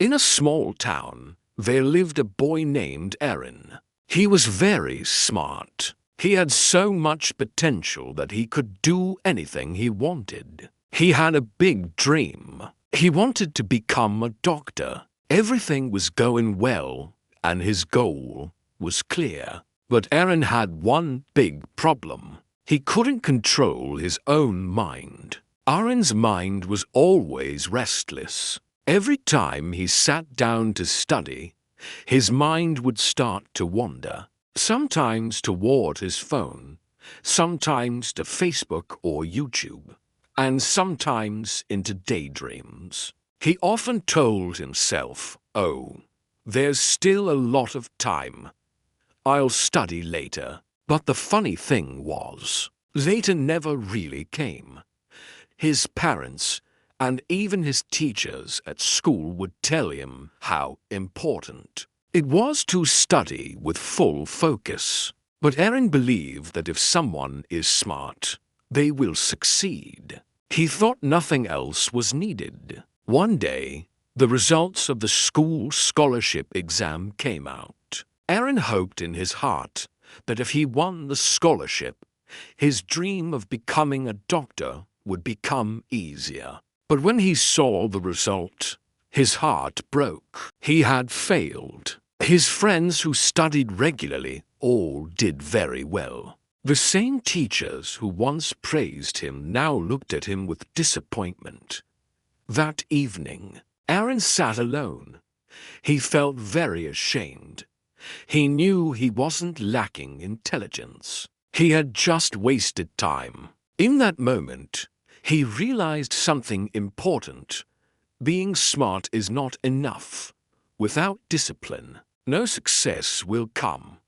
In a small town, there lived a boy named Aaron. He was very smart. He had so much potential that he could do anything he wanted. He had a big dream. He wanted to become a doctor. Everything was going well, and his goal was clear. But Aaron had one big problem. He couldn't control his own mind. Aaron's mind was always restless. Every time he sat down to study, his mind would start to wander, sometimes toward his phone, sometimes to Facebook or YouTube, and sometimes into daydreams. He often told himself, "Oh, there's still a lot of time. I'll study later." But the funny thing was, later never really came. His parents and even his teachers at school would tell him how important it was to study with full focus. But Aaron believed that if someone is smart, they will succeed. He thought nothing else was needed. One day, the results of the school scholarship exam came out. Aaron hoped in his heart that if he won the scholarship, his dream of becoming a doctor would become easier. But when he saw the result, his heart broke. He had failed. His friends who studied regularly all did very well. The same teachers who once praised him now looked at him with disappointment. That evening, Aaron sat alone. He felt very ashamed. He knew he wasn't lacking intelligence. He had just wasted time. In that moment, he realized something important. Being smart is not enough. Without discipline, no success will come.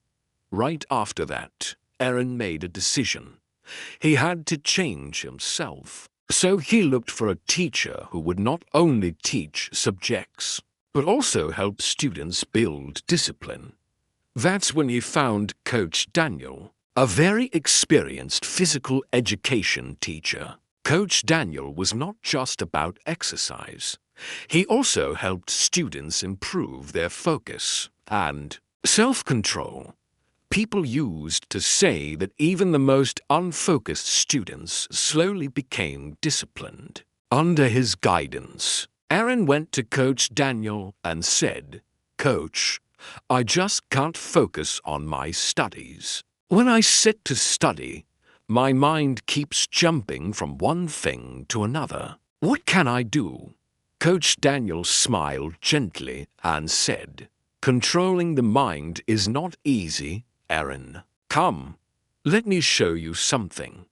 Right after that, Aaron made a decision. He had to change himself. So he looked for a teacher who would not only teach subjects, but also help students build discipline. That's when he found Coach Daniel, a very experienced physical education teacher. Coach Daniel was not just about exercise. He also helped students improve their focus and self-control. People used to say that even the most unfocused students slowly became disciplined. Under his guidance, Aaron went to Coach Daniel and said, "Coach, I just can't focus on my studies. When I sit to study, my mind keeps jumping from one thing to another. What can I do?" Coach Daniel smiled gently and said, "Controlling the mind is not easy, Aaron. Come, let me show you something."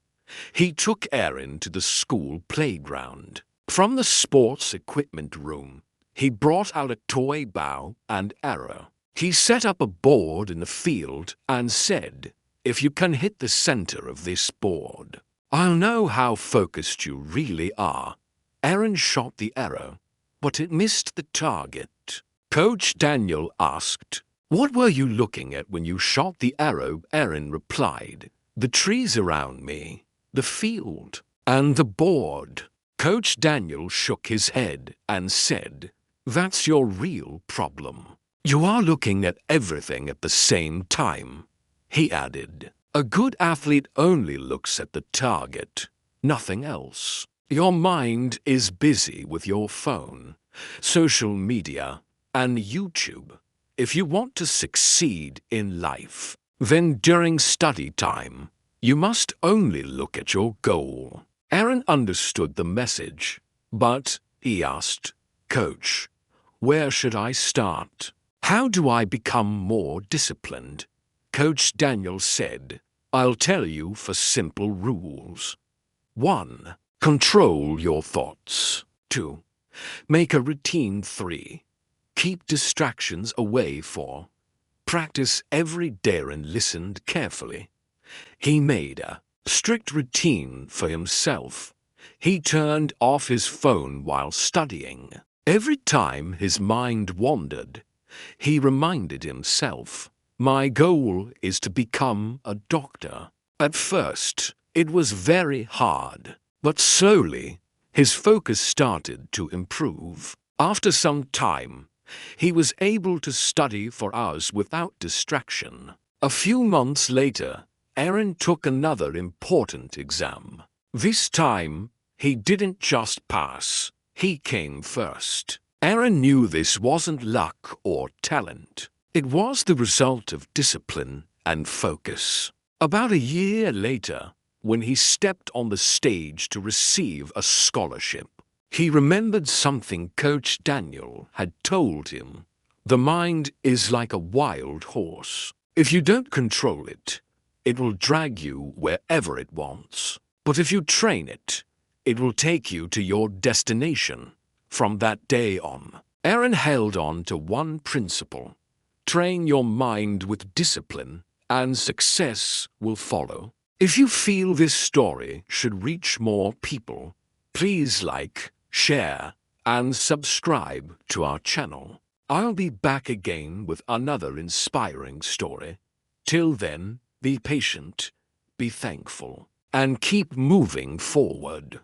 He took Aaron to the school playground. From the sports equipment room, he brought out a toy bow and arrow. He set up a board in the field and said, "If you can hit the center of this board, I'll know how focused you really are." Aaron shot the arrow, but it missed the target. Coach Daniel asked, "What were you looking at when you shot the arrow?" Aaron replied, "The trees around me, the field, and the board." Coach Daniel shook his head and said, "That's your real problem. You are looking at everything at the same time." He added, "A good athlete only looks at the target, nothing else. Your mind is busy with your phone, social media, and YouTube. If you want to succeed in life, then during study time, you must only look at your goal." Aaron understood the message, but he asked, "Coach, where should I start? How do I become more disciplined?" Coach Daniel said, "I'll tell you 4 simple rules. 1. Control your thoughts. 2. Make a routine. 3. Keep distractions away. 4. Practice every day and listened carefully." He made a strict routine for himself. He turned off his phone while studying. Every time his mind wandered, he reminded himself, "My goal is to become a doctor." At first, it was very hard, but slowly, his focus started to improve. After some time, He was able to study for hours without distraction. A few months later, Aaron took another important exam. This time, he didn't just pass, he came first. Aaron knew this wasn't luck or talent. It was the result of discipline and focus. About a year later, when he stepped on the stage to receive a scholarship, he remembered something Coach Daniel had told him. The mind is like a wild horse. If you don't control it, it will drag you wherever it wants. But if you train it, it will take you to your destination. From that day on, Aaron held on to one principle: train your mind with discipline, and success will follow. If you feel this story should reach more people, please like, share, and subscribe to our channel. I'll be back again with another inspiring story. Till then, be patient, be thankful, and keep moving forward.